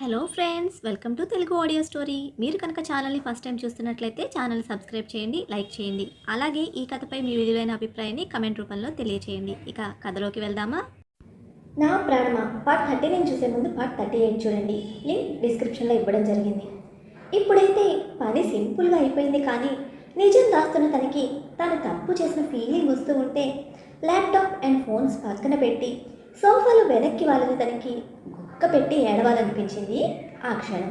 Hello friends, welcome to Telugu audio story. మీరు కనుక ఛానల్ని ఫస్ట్ టైం చూస్తున్నట్లయితే ఛానల్ సబ్స్క్రైబ్ చేయండి, లైక్ చేయండి. అలాగే ఈ కథపై మీ విలువైన అభిప్రాయాన్ని కమెంట్ రూపంలో తెలియచేయండి. ఇక కథలోకి వెళ్దామా? నా ప్రాణమా పార్ట్ 39 చూసే ముందు పార్ట్ 38 చూడండి. లింక్ డిస్క్రిప్షన్లో ఇవ్వడం జరిగింది. ఇప్పుడైతే పని సింపుల్గా అయిపోయింది, కానీ నిజం దాస్తున్న తనకి తాను తప్పు చేసిన ఫీలింగ్ వస్తూ ఉంటే ల్యాప్టాప్ అండ్ ఫోన్స్ పక్కన పెట్టి సోఫాలో వెనక్కి వాళ్ళని తనకి గుక్క పెట్టి ఏడవాలనిపించింది ఆ క్షణం.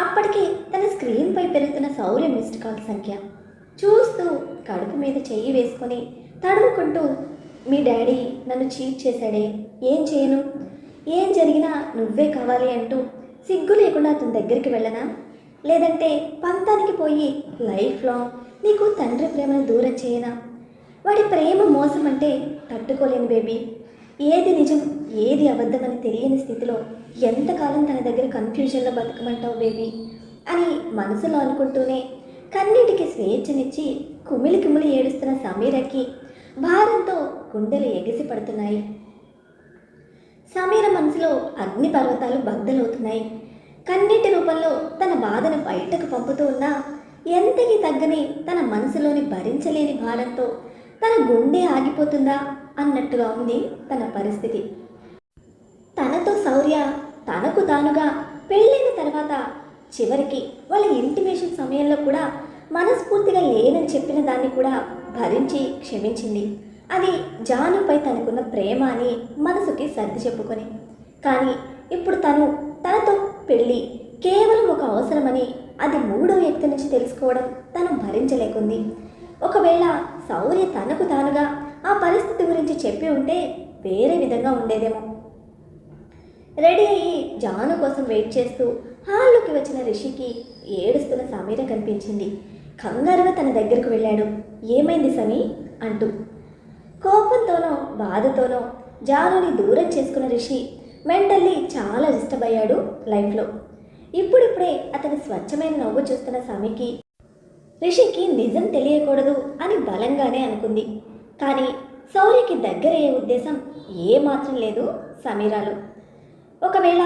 అప్పటికి తన స్క్రీన్పై పెరుగుతున్న శౌర్య మిస్డ్ కాల్ సంఖ్య చూస్తూ కడుపు మీద చెయ్యి వేసుకొని తడుముకుంటూ, మీ డాడీ నన్ను చీట్ చేశాడే, ఏం చేయను, ఏం జరిగినా నువ్వే కావాలి అంటూ సిగ్గు లేకుండా అతని దగ్గరికి వెళ్ళనా, లేదంటే పంతానికి పోయి లైఫ్ లాంగ్ నీకు తండ్రి ప్రేమను దూరం చేయనా? వాడి ప్రేమ మోసం అంటే తట్టుకోలేను బేబీ. ఏది నిజం ఏది అబద్ధమని తెలియని స్థితిలో ఎంతకాలం తన దగ్గర కన్ఫ్యూజన్లో బతకమంటావు బేబీ అని మనసులో అనుకుంటూనే కన్నీటికి స్వేచ్ఛనిచ్చి కుమిలి కుమిలి ఏడుస్తున్న సమీరకి భారంతో గుండెలు ఎగిసి పడుతున్నాయి. సమీర మనసులో అగ్ని పర్వతాలు బద్దలవుతున్నాయి. కన్నీటి రూపంలో తన బాధను బయటకు పంపుతూ ఉన్నా ఎంతకి తగ్గని తన మనసులోని భరించలేని భారంతో తన గుండె ఆగిపోతుందా అన్నట్టుగా ఉంది తన పరిస్థితి. తనతో శౌర్య తనకు తానుగా పెళ్ళైన తర్వాత చివరికి వాళ్ళ ఇంటిమేషన్ సమయంలో కూడా మనస్ఫూర్తిగా లేనని చెప్పిన దాన్ని కూడా భరించి క్షమించింది. అది జానుపై తనకున్న ప్రేమ అని మనసుకి సర్ది చెప్పుకొని. కానీ ఇప్పుడు తనతో పెళ్ళి కేవలం ఒక అవసరమని అది మూడో వ్యక్తి నుంచి తెలుసుకోవడం తను భరించలేకుంది. ఒకవేళ శౌర్య తనకు తానుగా ఆ పరిస్థితి గురించి చెప్పి ఉంటే వేరే విధంగా ఉండేదేమో. రెడీ అయ్యి జాను కోసం వెయిట్ చేస్తూ హాల్లోకి వచ్చిన రిషికి ఏడుస్తున్న సమీర కనిపించింది. కంగారుగా తన దగ్గరకు వెళ్ళాడు. ఏమైంది సమీ అంటూ. కోపంతోనో బాధతోనో జానుని దూరం చేసుకున్న రిషి మెంటల్లీ చాలా డిస్టర్బ్ అయ్యాడు లైఫ్లో. ఇప్పుడిప్పుడే అతని స్వచ్ఛమైన నవ్వు చూస్తున్న సమీకి రిషికి నిజం తెలియకూడదు అని బలంగానే అనుకుంది. కానీ శౌర్యకి దగ్గరయ్యే ఉద్దేశం ఏమాత్రం లేదు సమీరాలో. ఒకవేళ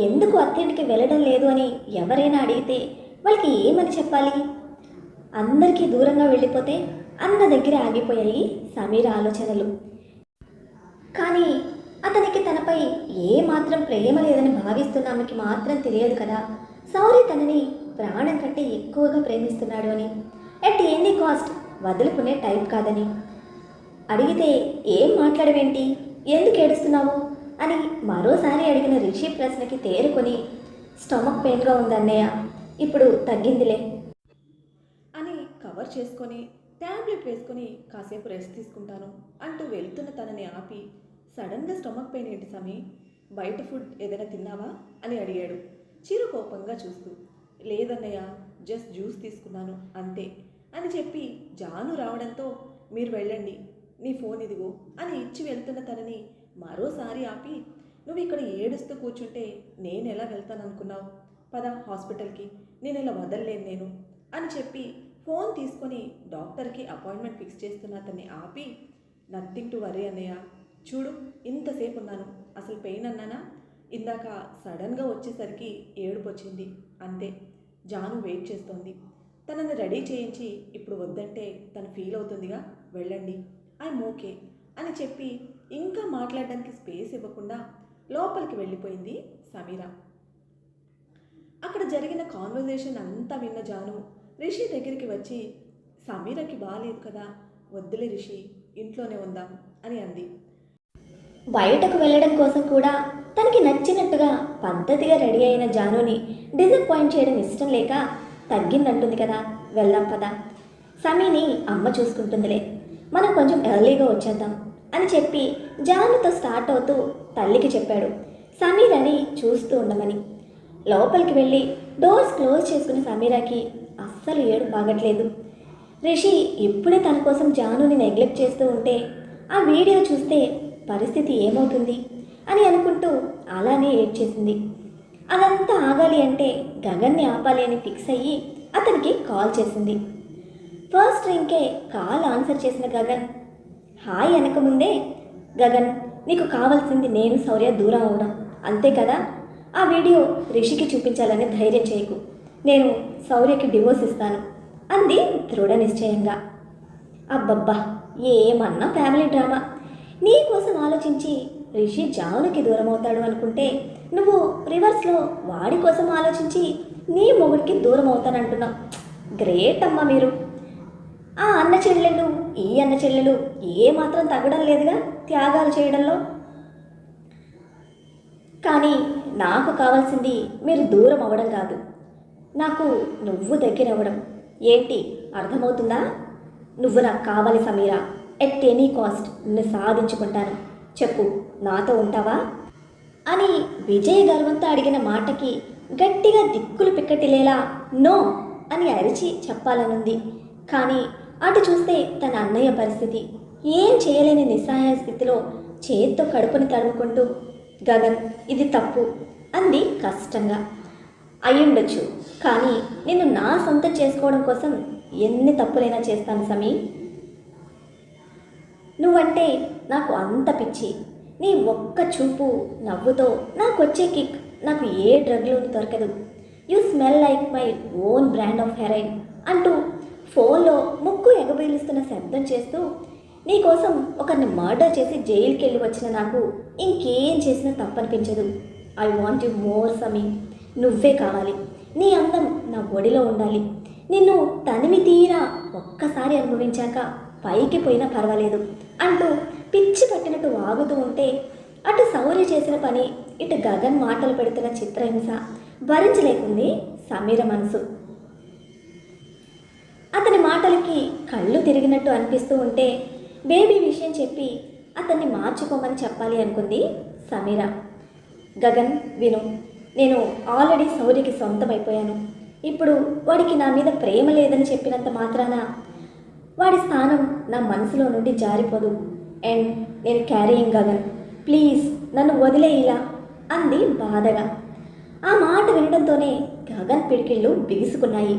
ఎందుకు అత్తింటికి వెళ్ళడం లేదు అని ఎవరైనా అడిగితే వాళ్ళకి ఏమని చెప్పాలి? అందరికీ దూరంగా వెళ్ళిపోతే అన్న దగ్గర ఆగిపోయాయి సమీర ఆలోచనలు. కానీ అతనికి తనపై ఏమాత్రం ప్రేమ లేదని భావిస్తున్నామకి మాత్రం తెలియదు కదా శౌర్య తనని ప్రాణం కంటే ఎక్కువగా ప్రేమిస్తున్నాడు అని, అట్ ఎనీ కాస్ట్ వదులుకునే టైప్ కాదని. అడిగితే ఏం మాట్లాడవేంటి, ఎందుకు ఏడుస్తున్నావు అని మరోసారి అడిగిన రిషి ప్రశ్నకి తేరుకొని, స్టమక్ పెయిన్గా ఉందన్నయ్య, ఇప్పుడు తగ్గిందిలే అని కవర్ చేసుకొని ట్యాబ్లెట్ వేసుకొని కాసేపు రెస్ట్ తీసుకుంటాను అంటూ వెళ్తున్న తనని ఆపి, సడన్గా స్టమక్ పెయిన్ ఏంటి సమీ, బయట ఫుడ్ ఏదైనా తిన్నావా అని అడిగాడు చిరు కోపంగా చూస్తూ. లేదన్నయ్య, జస్ట్ జ్యూస్ తీసుకున్నాను అంతే అని చెప్పి జాను రావడంతో, మీరు వెళ్ళండి, నీ ఫోన్ ఇదిగో అని ఇచ్చి వెళ్తున్న తనని మరోసారి ఆపి, నువ్వు ఇక్కడ ఏడుస్తూ కూర్చుంటే నేను ఎలా వెళ్తాను అనుకున్నావు, పద హాస్పిటల్కి, నేను ఇలా వదలలేను నేను అని చెప్పి ఫోన్ తీసుకొని డాక్టర్కి అపాయింట్మెంట్ ఫిక్స్ చేస్తున్న అతన్ని ఆపి, నథింగ్ టు వరీ అన్నయ్య, చూడు ఇంతసేపు ఉన్నాను, అసలు పెయిన్ అన్నానా, ఇందాక సడన్గా వచ్చేసరికి ఏడుపు వచ్చింది అంతే. జాను వెయిట్ చేస్తోంది, తనని రెడీ చేయించి ఇప్పుడు వద్దంటే తను ఫీల్ అవుతుందిగా, వెళ్ళండి, ఐఎమ్ ఓకే అని చెప్పి ఇంకా మాట్లాడడానికి స్పేస్ ఇవ్వకుండా లోపలికి వెళ్ళిపోయింది సమీర. అక్కడ జరిగిన కాన్వర్జేషన్ అంతా విన్న జాను రిషి దగ్గరికి వచ్చి, సమీరకి బాగాలేదు కదా, వద్దులే రిషి, ఇంట్లోనే ఉందాం అని అంది. బయటకు వెళ్ళడం కోసం కూడా తనకి నచ్చినట్టుగా పద్ధతిగా రెడీ అయిన జానుని డిసప్పాయింట్ చేయడం ఇష్టం లేక, తగ్గిందంటుంది కదా, వెళ్దాం పదా, సమీని అమ్మ చూసుకుంటుందిలే, మనం కొంచెం ఎర్లీగా వచ్చేద్దాం అని చెప్పి జానుతో స్టార్ట్ అవుతూ తల్లికి చెప్పాడు సమీరని చూస్తూ ఉండమని. లోపలికి వెళ్ళి డోర్స్ క్లోజ్ చేసుకున్న సమీరాకి అస్సలు ఏడు బాగట్లేదు. రిషి ఇప్పుడే తన కోసం జానుని నెగ్లెక్ట్ చేస్తూ ఉంటే ఆ వీడియో చూస్తే పరిస్థితి ఏమవుతుంది అని అనుకుంటూ అలానే ఏడ్చేసింది. అదంతా ఆగాలి అంటే గగన్ని ఆపాలి అని ఫిక్స్ అయ్యి అతనికి కాల్ చేసింది. ఫస్ట్ రింగ్కే కాల్ ఆన్సర్ చేసిన గగన్ హాయ్ అనకముందే, గగన్ నీకు కావాల్సింది నేను శౌర్య దూరం అవడం అంతే కదా ఆ వీడియో రిషికి చూపించాలని ధైర్యం చేయకు. నేను శౌర్యకి డివోర్స్ ఇస్తాను అంది దృఢ నిశ్చయంగా. అబ్బబ్బా, ఏమన్నా ఫ్యామిలీ డ్రామా. నీ కోసం ఆలోచించి రిషి జానుకి దూరం అవుతాడు అనుకుంటే నువ్వు రివర్స్లో వాడి కోసం ఆలోచించి నీ మొగుడికి దూరం అవుతానంటున్నావు. గ్రేట్ అమ్మా మీరు. ఆ అన్న చెల్లెలు ఈ అన్న చెల్లెలు ఏమాత్రం తగ్గడం లేదుగా త్యాగాలు చేయడంలో. కానీ నాకు కావాల్సింది మీరు దూరం అవ్వడం కాదు, నాకు నువ్వు దగ్గర అవ్వడం. ఏంటి అర్థమవుతుందా? నువ్వు నాకు కావాలి సమీరా. ఎట్ ఎనీ కాస్ట్ నిన్ను సాధించుకుంటాను. చెప్పు, నాతో ఉంటావా అని విజయ్ గర్వంతో అడిగిన మాటకి గట్టిగా దిక్కులు పిక్కటిలేలా నో అని అరిచి చెప్పాలనుంది. కానీ అటు చూస్తే తన అన్నయ్య పరిస్థితి ఏం చేయలేని నిస్సహాయ స్థితిలో చేత్తో కడుపుని తడుముకుంటూ గగన్ ఇది తప్పు అంది కష్టంగా. అయ్యుండొచ్చు, కానీ నిన్ను నా సొంతం చేసుకోవడం కోసం ఎన్ని తప్పులైనా చేస్తాను సమీ. నువ్వంటే నాకు అంత పిచ్చి. నీ ఒక్క చూపు నవ్వుతో నాకు వచ్చే కిక్ నాకు ఏ డ్రగ్లోనూ దొరకదు. You smell like my own brand of heroin అంటూ ఫోన్లో ముక్కు ఎగబీలుస్తున్న శబ్దం చేస్తూ నీకోసం ఒకరిని మర్డర్ చేసి జైలుకి వెళ్ళి వచ్చిన నాకు ఇంకేం చేసినా తప్పనిపించదు. ఐ వాంట్ యు మోర్ సమీ. నువ్వే కావాలి. నీ అందం నా ఒడిలో ఉండాలి. నిన్ను తనిమి తీరా ఒక్కసారి అనుభవించాక పైకి పోయినా పర్వాలేదు అంటూ పిచ్చి పట్టినట్టు వాగుతూ ఉంటే అటు శౌర్య చేసిన పని, ఇటు గగన్ మాటలు పెడుతున్న చిత్రహింస భరించలేకుంది సమీర మనసు. అతని మాటలకి కళ్ళు తిరిగినట్టు అనిపిస్తూ ఉంటే బేబీ విషయం చెప్పి అతన్ని మార్చుకోమని చెప్పాలి అనుకుంది సమీర. గగన్ విను, నేను ఆల్రెడీ శౌర్యకి సొంతమైపోయాను. ఇప్పుడు వాడికి నా మీద ప్రేమ లేదని చెప్పినంత మాత్రాన వాడి స్థానం నా మనసులో నుండి జారిపోదు. అండ్ నేను క్యారీయింగ్ గగన్. ప్లీజ్ నన్ను వదిలే ఇలా అంది బాధగా. ఆ మాట వినడంతోనే గగన్ పిడికిళ్ళు బిగుసుకున్నాయి.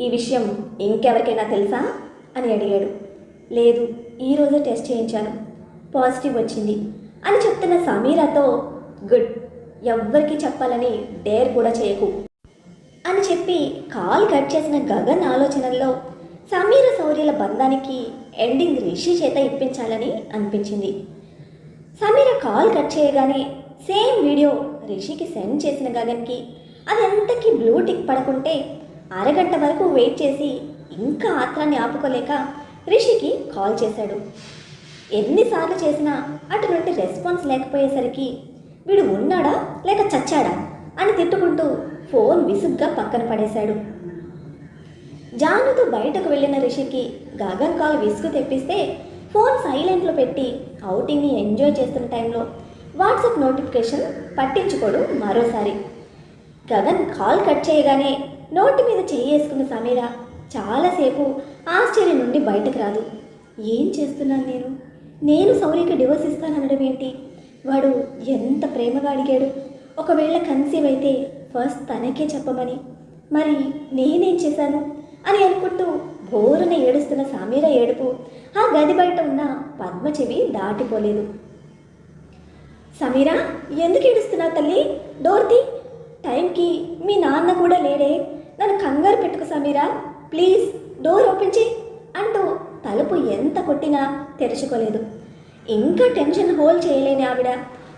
ఈ విషయం ఇంకెవరికైనా తెలుసా అని అడిగాడు. లేదు, ఈరోజే టెస్ట్ చేయించాను, పాజిటివ్ వచ్చింది అని చెప్తున్న సమీరాతో గుడ్, ఎవ్వరికీ చెప్పాలని డేర్ కూడా చేయకు అని చెప్పి కాల్ కట్ చేసిన గగన్ ఆలోచనల్లో సమీర శౌర్యుల బంధానికి ఎండింగ్ రిషి చేత ఇప్పించాలని అనిపించింది. సమీర కాల్ కట్ చేయగానే సేమ్ వీడియో రిషికి సెండ్ చేసిన గగన్కి అది ఎంతకీ బ్లూ టిక్ పడకుంటే అరగంట వరకు వెయిట్ చేసి ఇంకా ఆత్రాన్ని ఆపుకోలేక రిషికి కాల్ చేశాడు. ఎన్నిసార్లు చేసినా అటు నుండి రెస్పాన్స్ లేకపోయేసరికి వీడు ఉన్నాడా లేక చచ్చాడా అని తిట్టుకుంటూ ఫోన్ విసుగ్గా పక్కన పడేశాడు. జానుతో బయటకు వెళ్ళిన రిషికి గగన్ కాల్ విసుగు తెప్పిస్తే ఫోన్ సైలెంట్లో పెట్టి అవుటింగ్ని ఎంజాయ్ చేస్తున్న టైంలో వాట్సాప్ నోటిఫికేషన్ పట్టించుకోడు మరోసారి. గగన్ కాల్ కట్ చేయగానే నోటి మీద చేసుకున్న సమీర చాలాసేపు ఆశ్చర్యం నుండి బయటకు రాదు. ఏం చేస్తున్నాను నేను శౌర్యకి డివోర్స్ ఇస్తాననడం ఏంటి? వాడు ఎంత ప్రేమగా అడిగాడు. ఒకవేళ కన్సీవ్ అయితే ఫస్ట్ తనకే చెప్పమని, మరి నేనేం చేశాను అని అనుకుంటూ బోరున ఏడుస్తున్న సమీర ఏడుపు ఆ గది బయట ఉన్న పద్మ చెవి దాటిపోలేదు. సమీరా, ఎందుకు ఏడుస్తున్నావు తల్లి? డోర్ తీ. టైంకి మీ నాన్న కూడా లేడే. నన్ను కంగారు పెట్టుకు సమీరా, ప్లీజ్ డోర్ ఓపెన్ చేయి అంటూ తలుపు ఎంత కొట్టినా తెరుచుకోలేదు. ఇంకా టెన్షన్ హోల్డ్ చేయలేని ఆవిడ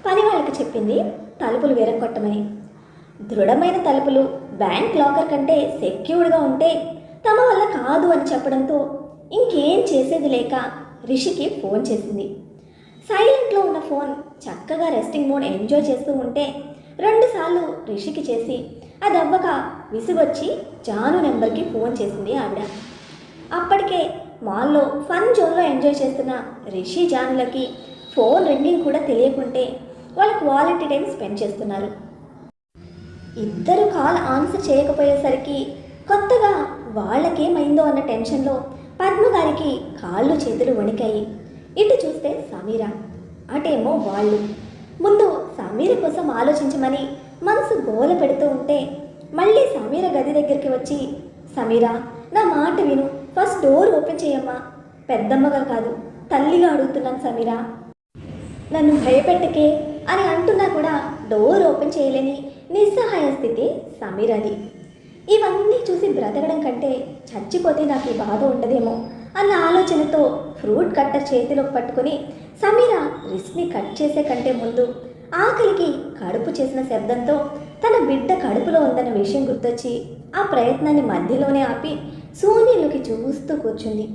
పని వాళ్ళకి చెప్పింది తలుపులు విరగొట్టమని. దృఢమైన తలుపులు బ్యాంక్ లాకర్ కంటే సెక్యూర్డ్గా ఉంటే తమ వల్ల కాదు అని చెప్పడంతో ఇంకేం చేసేది లేక రిషికి ఫోన్ చేసింది. సైలెంట్లో ఉన్న ఫోన్ చక్కగా రెస్టింగ్ మోడ్ ఎంజాయ్ చేస్తూ ఉంటే 2 సార్లు రిషికి చేసి అది అవ్వక విసుగొచ్చి జాను నెంబర్కి ఫోన్ చేసింది ఆవిడ. అప్పటికే మాల్లో ఫన్ జోన్లో ఎంజాయ్ చేస్తున్న రిషి జానులకి ఫోన్ రింగింగ్ కూడా తెలియకుంటే వాళ్ళ క్వాలిటీ టైం స్పెండ్ చేస్తున్నారు. ఇద్దరు కాల్ ఆన్సర్ చేయకపోయేసరికి కొత్తగా వాళ్ళకేమైందో అన్న టెన్షన్లో పద్మ గారికి కాళ్ళు చేతులు వణికాయి. ఇటు చూస్తే సమీర, అటేమో వాళ్ళు. ముందు సమీర కోసం ఆలోచించమని మనసు గోల పెడుతూ ఉంటే మళ్ళీ సమీర గది దగ్గరికి వచ్చి, సమీర నా మాట విను, ఫస్ట్ డోర్ ఓపెన్ చేయమ్మా. పెద్దమ్మగా కాదు తల్లిగా అడుగుతున్నాను సమీర, నన్ను భయపెట్టకే అని అంటున్నా కూడా డోర్ ఓపెన్ చేయలేని నిస్సహాయ స్థితి సమీరది. ఇవన్నీ చూసి బ్రతకడం కంటే చచ్చిపోతే నాకు ఈ బాధ ఉండదేమో అన్న ఆలోచనతో ఫ్రూట్ కట్టర్ చేతిలోకి పట్టుకుని సమీర రిస్క్ని కట్ చేసే కంటే ముందు ఆకలికి కడుపు చేసిన శబ్దంతో తన బిడ్డ కడుపులో ఉందన్న విషయం గుర్తొచ్చి ఆ ప్రయత్నాన్ని మధ్యలోనే ఆపి శూన్యంలోకి చూస్తూ కూర్చుంది.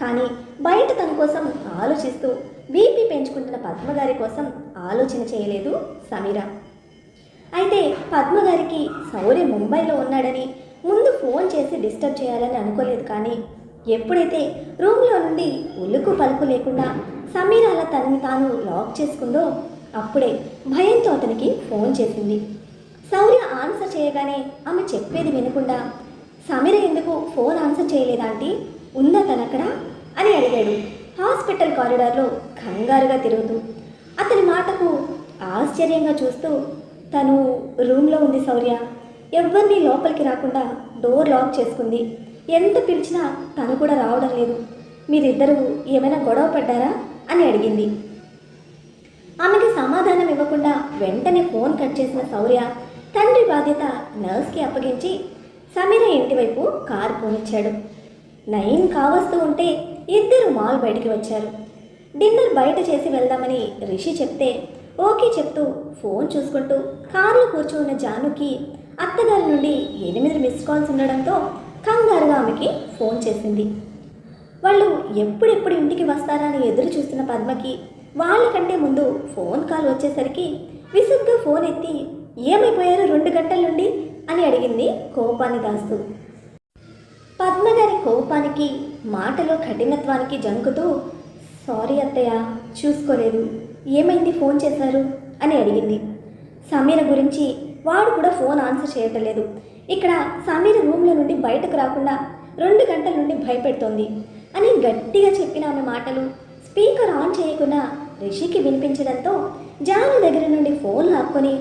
కానీ బయట తన కోసం ఆలోచిస్తూ బీపీ పెంచుకుంటున్న పద్మగారి కోసం ఆలోచన చేయలేదు సమీర. అయితే పద్మగారికి శౌర్య ముంబైలో ఉన్నాడని ముందు ఫోన్ చేసి డిస్టర్బ్ చేయాలని అనుకోలేదు. కానీ ఎప్పుడైతే రూమ్లో నుండి ఉలుకు పలుకు లేకుండా సమీర అలా తనని తాను లాక్ చేసుకుందో అప్పుడే భయంతో అతనికి ఫోన్ చేసింది. శౌర్య ఆన్సర్ చేయగానే ఆమె చెప్పేది వినకుండా సమీర ఎందుకు ఫోన్ ఆన్సర్ చేయలేదాంటీ, ఉందా తనక్కడ అని అడిగాడు హాస్పిటల్ కారిడార్లో కంగారుగా తిరుగుతూ. అతని మాటకు ఆశ్చర్యంగా చూస్తూ తను రూమ్లో ఉంది శౌర్య, ఎవరిని లోపలికి రాకుండా డోర్ లాక్ చేసుకుంది, ఎంత పిలిచినా తను కూడా రావడం లేదు, మీరిద్దరూ ఏమైనా గొడవ పడ్డారా అని అడిగింది. ఆమెకి సమాధానం ఇవ్వకుండా వెంటనే ఫోన్ కట్ చేసిన శౌర్య తండ్రి బాధ్యత నర్స్కి అప్పగించి సమీర ఇంటి వైపు కారు పోనిచ్చాడు. 9 కావస్తూ ఉంటే ఇద్దరు మాల్ బయటికి వచ్చారు. డిన్నర్ బయట చేసి వెళ్దామని రిషి చెప్తే ఓకే చెప్తూ ఫోన్ చూసుకుంటూ కారులో కూర్చున్న జానుకి అత్తగారి నుండి 8 మిస్ కాల్స్ ఉండడంతో కంగారుగా ఆమెకి ఫోన్ చేసింది. వాళ్ళు ఎప్పుడెప్పుడు ఇంటికి వస్తారా అని ఎదురు చూస్తున్న పద్మకి వాళ్ళకంటే ముందు ఫోన్ కాల్ వచ్చేసరికి విసుగ్గా ఫోన్ ఎత్తి ఏమైపోయారు 2 గంటల నుండి అని అడిగింది కోపాన్ని దాస్తూ. పద్మగారి కోపానికి మాటలో కఠినత్వానికి జంకుతూ సారీ అత్తయ్య, చూసుకోలేదు, ఏమైంది ఫోన్ చేశారు అని అడిగింది. సమీర గురించి వాడు కూడా ఫోన్ ఆన్సర్ చేయటం లేదు. ఇక్కడ సమీర రూమ్లో నుండి బయటకు రాకుండా 2 గంటల నుండి భయపెడుతోంది అని గట్టిగా చెప్పిన ఆమె మాటలు స్పీకర్ ఆన్ చేయకుండా రిషికి వినిపించడంతో జాను దగ్గర నుండి ఫోన్ లాక్కొని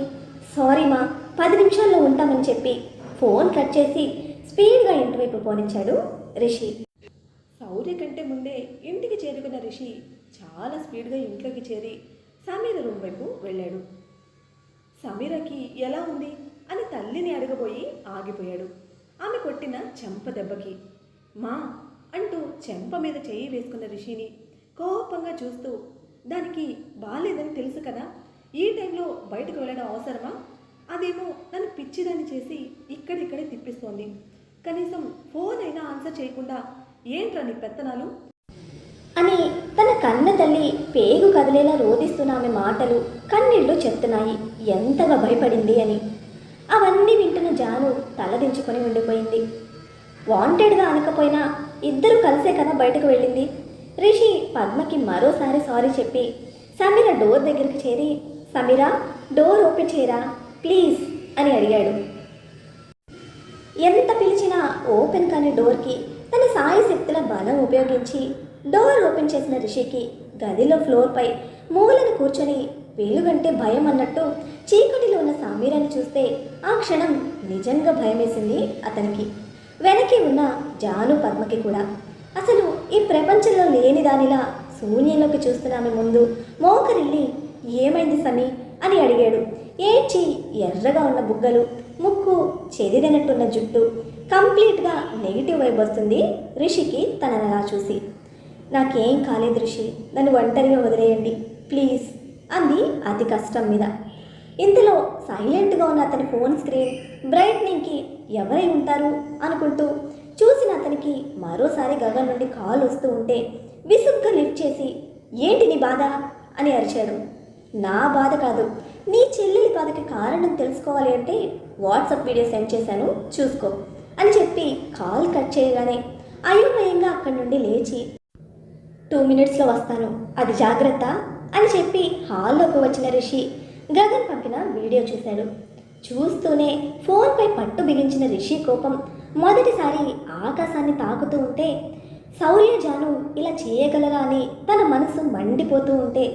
సారీ మా 10 నిమిషాల్లో ఉంటామని చెప్పి ఫోన్ కట్ చేసి స్పీడ్గా ఇంటివైపు పోనిచ్చాడు రిషి. శౌర్య కంటే ముందే ఇంటికి చేరుకున్న రిషి చాలా స్పీడ్గా ఇంట్లోకి చేరి సమీర రూమ్ వైపు వెళ్ళాడు. సమీరకి ఎలా ఉంది అని తల్లిని అడగబోయి ఆగిపోయాడు. ఆమె కొట్టిన చెంప దెబ్బకి మా అంటూ చెంప మీద చేయి వేసుకున్న రిషిని కోపంగా చూస్తూ దానికి బాలేదని తెలుసు కదా, ఈ టైంలో బయటకు వెళ్ళడం అవసరమా, అదేమో నన్ను పిచ్చిదాన్ని చేసి ఇక్కడిక్కడే తిప్పిస్తోంది, కనీసం ఫోన్ అయినా ఆన్సర్ చేయకుండా ఏంట్రా నీ పెత్తనాలు అని తన కన్న తల్లి పేగు కదిలేలా రోధిస్తున్న ఆమె మాటలు కన్నీళ్లు చెప్తున్నాయి ఎంతగా భయపడింది అని. అవన్నీ వింటున్న జాను తలదించుకొని ఉండిపోయింది. వాంటెడ్గా అనకపోయినా ఇద్దరు కలిసే కదా బయటకు వెళ్ళింది. రిషి పద్మకి మరోసారి సారీ చెప్పి సమీర డోర్ దగ్గరికి చేరి సమీరా డోర్ ఓపెన్ చేయరా ప్లీజ్ అని అడిగాడు. ఎంత పిలిచినా ఓపెన్ కాని డోర్కి తన సాయి శక్తుల బలం ఉపయోగించి డోర్ ఓపెన్ చేసిన రిషికి గదిలో ఫ్లోర్పై మూలను కూర్చొని వెలుగంటే భయం అన్నట్టు చీకటిలో ఉన్న సమీరాన్ని చూస్తే ఆ క్షణం నిజంగా భయమేసింది అతనికి. వెనక్కి ఉన్న జాను పద్మకి కూడా. అసలు ఈ ప్రపంచంలో లేని దానిలా శూన్యంలోకి చూస్తున్న ఆమె ముందు మోకరిల్లి ఏమైంది సమీ అని అడిగాడు. ఏడ్చి ఎర్రగా ఉన్న బుగ్గలు, ముక్కు చెదిరినట్టున్న జుట్టు, కంప్లీట్గా నెగిటివ్ వైబ్ వస్తుంది రిషికి తనని అలా చూసి. నాకేం కాలేదు రిషి, నన్ను ఒంటరిగా వదిలేయండి ప్లీజ్ అంది అతి కష్టం మీద. ఇంతలో సైలెంట్గా ఉన్న అతని ఫోన్ స్క్రీన్ బ్రైట్నింగ్కి ఎవరై ఉంటారు అనుకుంటూ చూసిన అతనికి మరోసారి గగన్ నుండి కాల్ వస్తూ ఉంటే విసుగ్గా లిఫ్ట్ చేసి ఏంటి నీ బాధ అని అరిచాడు. నా బాధ కాదు, నీ చెల్లెలి బాధకి కారణం తెలుసుకోవాలి అంటే వాట్సాప్ వీడియో సెండ్ చేశాను చూసుకో అని చెప్పి కాల్ కట్ చేయగానే అయోమయంగా అక్కడి నుండి లేచి 2 మినిట్స్లో వస్తాను, అది జాగ్రత్త అని చెప్పి హాల్లోకి వచ్చిన రిషి గగన్ పంపిన వీడియో చూశాడు. చూస్తూనే ఫోన్పై పట్టు బిగించిన రిషి కోపం మొదటిసారి ఆకాశాన్ని తాకుతూ ఉంటే శౌర్య జాను ఇలా చేయగలరా అని తన మనసు మండిపోతూ ఉంటే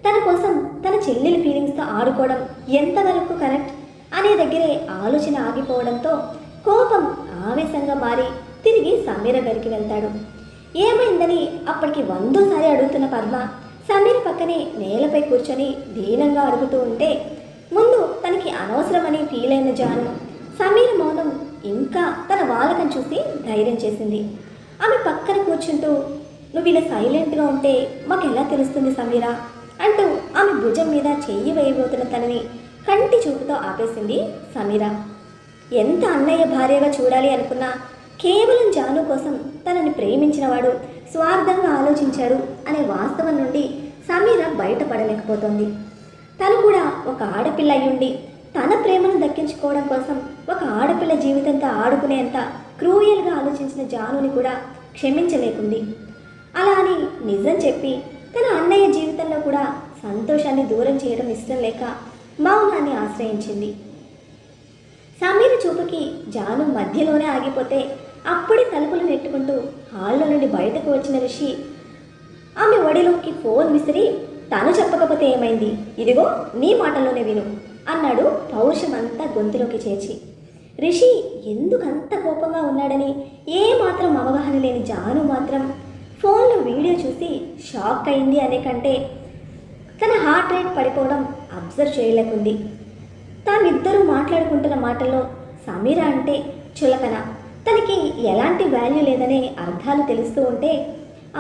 తన కోసం తన చెల్లెలి ఫీలింగ్స్తో ఆడుకోవడం ఎంతవరకు కరెక్ట్ అనే దగ్గరే ఆలోచన ఆగిపోవడంతో కోపం ఆవేశంగా మారి తిరిగి సమీర గదికి వెళ్తాడు. ఏమైందని అప్పటికి 100సారి అడుగుతున్న పద్మ సమీర పక్కనే నేలపై కూర్చొని దీనంగా అడుగుతూ ఉంటే ముందు తనకి అనవసరమని ఫీల్ అయిన జాను సమీర మౌనం ఇంకా తన వాలకం చూసి ధైర్యం చేసింది. ఆమె పక్కన కూర్చుంటూ, నువ్వు ఇలా సైలెంట్గా ఉంటే మాకు ఎలా తెలుస్తుంది సమీరా అంటూ ఆమె భుజం మీద చెయ్యి వేయబోతున్న తనని కంటి చూపుతో ఆపేసింది సమీరా. ఎంత అన్నయ్య భార్యగా చూడాలి అనుకున్నా కేవలం జాను కోసం తనని ప్రేమించినవాడు స్వార్థంగా ఆలోచించాడు అనే వాస్తవం నుండి సమీర బయటపడలేకపోతోంది. తను కూడా ఒక ఆడపిల్ల అయ్యుండి తన ప్రేమను దక్కించుకోవడం కోసం ఒక ఆడపిల్ల జీవితంతో ఆడుకునేంత క్రూయల్గా ఆలోచించిన జానుని కూడా క్షమించలేకుంది. అలా అని నిజం చెప్పి తన అన్నయ్య జీవితంలో కూడా సంతోషాన్ని దూరం చేయడం ఇష్టం లేక మౌనాన్ని ఆశ్రయించింది. సమీర చూపుకి జాను మధ్యలోనే ఆగిపోతే అప్పుడే తలుపులు నెట్టుకుంటూ హాల్లో నుండి బయటకు వచ్చిన రిషి ఆమె ఒడిలోకి ఫోన్ విసిరి, తను చెప్పకపోతే ఏమైంది, ఇదిగో నీ మాటల్లోనే విను అన్నాడు పౌరుషమంతా గొంతులోకి చేర్చి. రిషి ఎందుకంత కోపంగా ఉన్నాడని ఏమాత్రం అవగాహన లేని జాను మాత్రం ఫోన్లో వీడియో చూసి షాక్ అయింది అనే కంటే తన హార్ట్ రేట్ పడిపోవడం అబ్జర్వ్ చేయలేకుంది. తామిద్దరూ మాట్లాడుకుంటున్న మాటల్లో సమీర అంటే చులకన, తనకి ఎలాంటి వాల్యూ లేదనే అర్థాలు తెలుస్తూ ఉంటే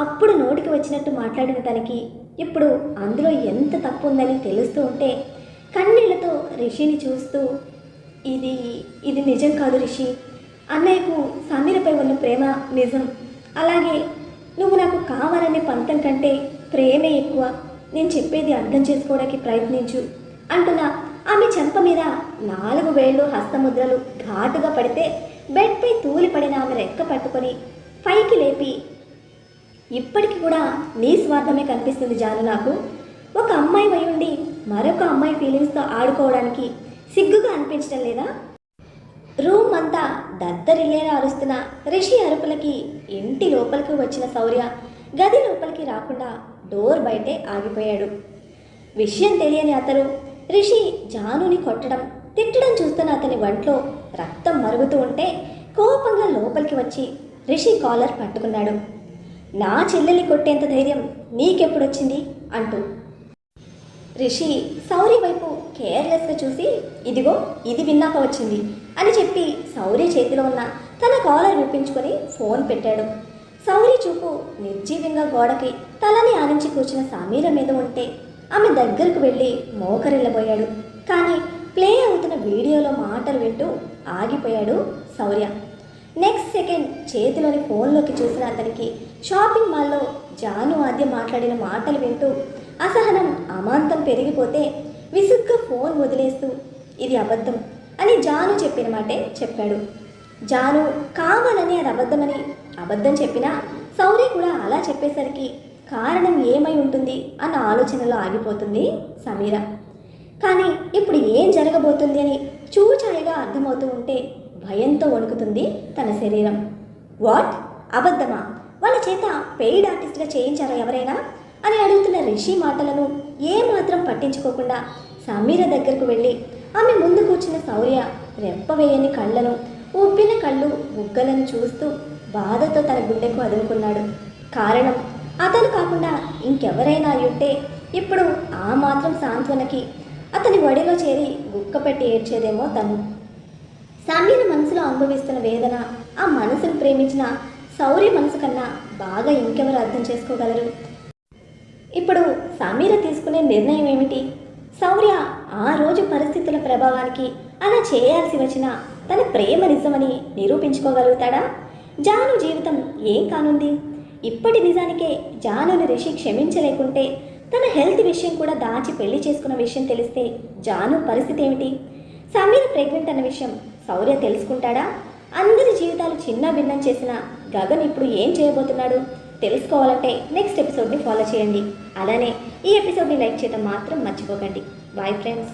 అప్పుడు నోటికి వచ్చినట్టు మాట్లాడిన తనకి ఇప్పుడు అందులో ఎంత తప్పు ఉందని తెలుస్తూ ఉంటే కన్నీళ్లతో రిషిని చూస్తూ, ఇది నిజం కాదు రిషి, అన్నయ్యకు సమీరపై ఉన్న ప్రేమ నిజం, అలాగే నువ్వు నాకు కావాలనే పంతం కంటే ప్రేమే ఎక్కువ, నేను చెప్పేది అర్థం చేసుకోవడానికి ప్రయత్నించు అంటున్నా ఆమె చెంప మీద 4 వేళ్ళు హస్తముద్రలు ఘాటుగా పడితే బెడ్పై తూలిపడిన ఆమె రెక్క పట్టుకొని పైకి లేపి, ఇప్పటికి కూడా నీ స్వార్థమే కనిపిస్తుంది జాను, నాకు ఒక అమ్మాయి వై ఉండి మరొక అమ్మాయి ఫీలింగ్స్తో ఆడుకోవడానికి సిగ్గుగా అనిపించడం లేదా? రూమ్ అంతా దద్దరిల్లేలా అరుస్తున్న రిషి అరుపులకి ఇంటి లోపలికి వచ్చిన శౌర్య గది లోపలికి రాకుండా డోర్ బయటే ఆగిపోయాడు. విషయం తెలియని అతను రిషి జానుని కొట్టడం తిట్టడం చూస్తున్న అతని వంట్లో రక్తం మరుగుతూ ఉంటే కోపంగా లోపలికి వచ్చి రిషి కాలర్ పట్టుకున్నాడు. నా చెల్లెల్ని కొట్టేంత ధైర్యం నీకెప్పుడొచ్చింది అంటూ. రిషి శౌర్య వైపు కేర్లెస్గా చూసి, ఇదిగో ఇది విన్నాక వచ్చింది అని చెప్పి శౌర్య చేతిలో ఉన్న తన కాలర్ విప్పించుకొని ఫోన్ పెట్టాడు. శౌర్య చూపు నిర్జీవంగా గోడకి తలని ఆనించి కూర్చున్న సమీర మీద ఉంటే ఆమె దగ్గరకు వెళ్ళి మోకరిల్లబోయాడు. కానీ ప్లే అవుతున్న వీడియోలో మాటలు వింటూ ఆగిపోయాడు శౌర్య. నెక్స్ట్ సెకండ్ చేతిలోని ఫోన్లోకి చూసిన అతనికి షాపింగ్ మాల్లో జాను ఆద్య మాట్లాడిన మాటలు వింటూ అసహనం అమాంతం పెరిగిపోతే విసుగ్గా ఫోన్ వదిలేస్తూ, ఇది అబద్ధం అని జాను చెప్పిన మాటే చెప్పాడు. జాను కావాలని అది అబద్ధమని అబద్ధం చెప్పినా శౌర్య కూడా అలా చెప్పేసరికి కారణం ఏమై ఉంటుంది అన్న ఆలోచనలో ఆగిపోతుంది సమీర. కానీ ఇప్పుడు ఏం జరగబోతుంది అని చూచాయిగా అర్థమవుతూ ఉంటే భయంతో వణుకుతుంది తన శరీరం. వాట్, అబద్ధమా? వాళ్ళ చేత పెయిడ్ ఆర్టిస్ట్గా చేయించారా ఎవరైనా అని అడుగుతున్న రిషి మాటలను ఏమాత్రం పట్టించుకోకుండా సమీర దగ్గరకు వెళ్ళి ఆమె ముందు కూర్చున్న శౌర్య రెప్పవేయని కళ్ళను, ఉబ్బిన కళ్ళు బుగ్గలను చూస్తూ బాధతో తన గుండెకు అదునుకున్నాడు. కారణం అతను కాకుండా ఇంకెవరైనా అయ్యుంటే ఇప్పుడు ఆ మాత్రం సాంత్వనకి అతని ఒడిలో చేరి గుక్కపెట్టి ఏడ్చేదేమో తను. సమీర మనసులో అనుభవిస్తున్న వేదన ఆ మనసును ప్రేమించిన శౌర్య మనసు కన్నా బాగా ఇంకెవరు అర్థం చేసుకోగలరు? ఇప్పుడు సమీర తీసుకునే నిర్ణయం ఏమిటి? శౌర్య ఆ రోజు పరిస్థితుల ప్రభావానికి అలా చేయాల్సి వచ్చిన తన ప్రేమ నిజమని నిరూపించుకోగలుగుతాడా? జాను జీవితం ఏం కానుంది? ఇప్పటి నిజానికే జానుని రిషి క్షమించలేకుంటే తన హెల్త్ విషయం కూడా దాచి పెళ్లి చేసుకున్న విషయం తెలిస్తే జాను పరిస్థితి ఏమిటి? సమీర ప్రెగ్నెంట్ అన్న విషయం శౌర్య తెలుసుకుంటాడా? అందరి జీవితాలు చిన్న భిన్నం చేసిన గగన్ ఇప్పుడు ఏం చేయబోతున్నాడు? తెలుసుకోవాలంటే నెక్స్ట్ ఎపిసోడ్ని ఫాలో చేయండి. అలానే ఈ ఎపిసోడ్ని లైక్ చేయడం మాత్రం మర్చిపోకండి. Bye friends.